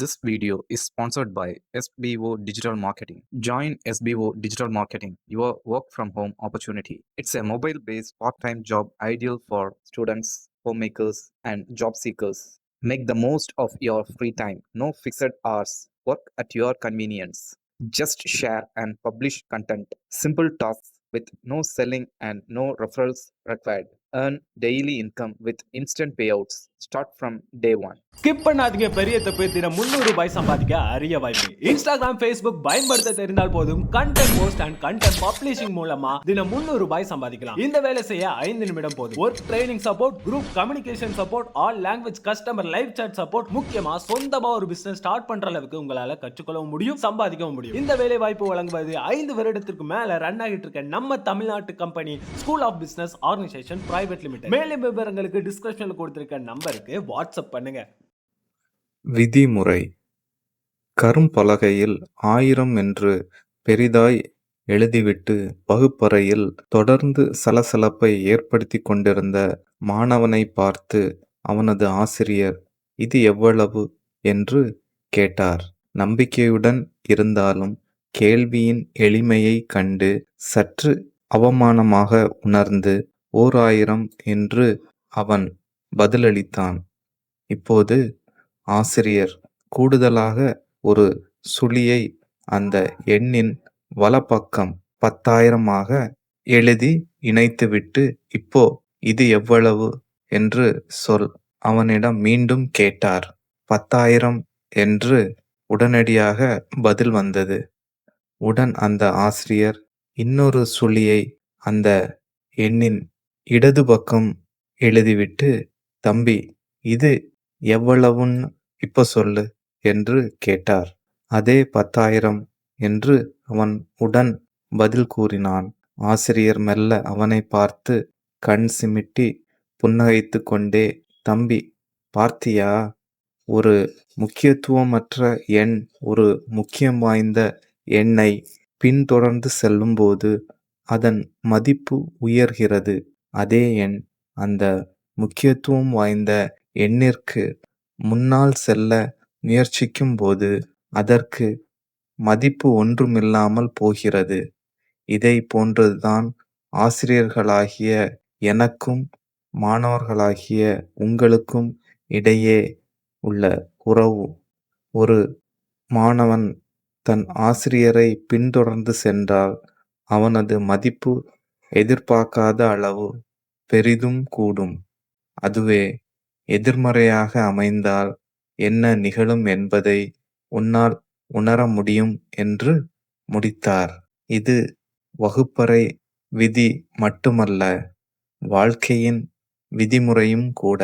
This video is sponsored by SBO Digital Marketing. Join SBO Digital Marketing, your work from home opportunity. It's a mobile based part time job ideal for students, homemakers, and job seekers. Make the most of your free time. No fixed hours. Work at your convenience. Just share and publish content. Simple tasks with no selling and no referrals required. Earn daily income with instant payouts. Start from day one. Skip பண்ணாதீங்க. பெரிய தப்பு. தினம் 300 ரூபாய் சம்பாதிக்க அரிய வாய்ப்பு. Instagram, Facebook பயன்படுத்த தெரிந்தால் போதும் content post and content publishing மூலமா தினம் 300 ரூபாய் சம்பாதிக்கலாம். இந்த வேலை செய்ய 5 நிமிடம் போதும். Work training support, group communication support, all language customer live chat support, முக்கியமா சொந்தமா ஒரு பிசினஸ் ஸ்டார்ட் பண்ற அளவுக்கு உங்களால கற்றுக்கொள்ளவும் முடியும், சம்பாதிக்கவும் முடியும். இந்த வேலை வாய்ப்பு வழங்குவது 5 வருடத்திற்கு மேல ரன் ஆகிட்டு இருக்க நம்ம தமிழ்நாட்டு company school of business organisation private limited. மேலும் விவரங்களுக்கு டிஸ்கிரிப்ஷன்ல கொடுத்திருக்க நம்பருக்கு வாட்ஸ்அப் பண்ணுங்க. விதிமுறை: கரும்பலகையில் 1000 என்று பெரிதாய் எழுதிவிட்டு வகுப்பறையில் தொடர்ந்து சலசலப்பை ஏற்படுத்திக் கொண்டிருந்த மாணவனை பார்த்து அவனது ஆசிரியர், "இது எவ்வளவு?" என்று கேட்டார். நம்பிக்கையுடன் இருந்தாலும் கேள்வியின் எளிமையைக் கண்டு சற்று அவமானமாக உணர்ந்து 1000 என்று அவன் பதிலளித்தான். இப்போது ஆசிரியர் கூடுதலாக ஒரு சுழியை அந்த எண்ணின் வலப்பக்கம் 10,000ஆக எழுதி இணைத்துவிட்டு, "இப்போ இது எவ்வளவு என்று சொல்" அவனிடம் மீண்டும் கேட்டார். 10,000 என்று உடனடியாக பதில் வந்தது. உடன் அந்த ஆசிரியர் இன்னொரு சுழியை அந்த எண்ணின் இடது பக்கம் எழுதிவிட்டு, "தம்பி, இது எவ்வளவுன்னு இப்ப சொல்லு" என்று கேட்டார். அதே 10,000 என்று அவன் உடன் பதில் கூறினான். ஆசிரியர் மெல்ல அவனை பார்த்து கண் சிமிட்டி புன்னகைத்துக் கொண்டே, "தம்பி, பார்த்தியா? ஒரு முக்கியத்துவமற்ற எண் ஒரு முக்கியம் வாய்ந்த எண்ணை பின்தொடர்ந்து செல்லும்போது அதன் மதிப்பு உயர்கிறது. அதே எண் அந்த முக்கியத்துவம் வாய்ந்த எண்ணிற்கு முன்னால் செல்ல முயற்சிக்கும் போது அதற்கு மதிப்பு ஒன்றுமில்லாமல் போகிறது. இதை போன்றதுதான் ஆசிரியர்களாகிய எனக்கும் மாணவர்களாகிய உங்களுக்கும் இடையே உள்ள உறவு. ஒரு மாணவன் தன் ஆசிரியரை பின்தொடர்ந்து சென்றால் அவனது மதிப்பு எதிர்பார்க்காத அளவு பெரிதும் கூடும். அதுவே எதிர்மறையாக அமைந்தால் என்ன நிகழும் என்பதை உன்னால் உணர முடியும்" என்று முடித்தார். இது வகுப்பறை விதி மட்டுமல்ல, வாழ்க்கையின் விதிமுறையும் கூட.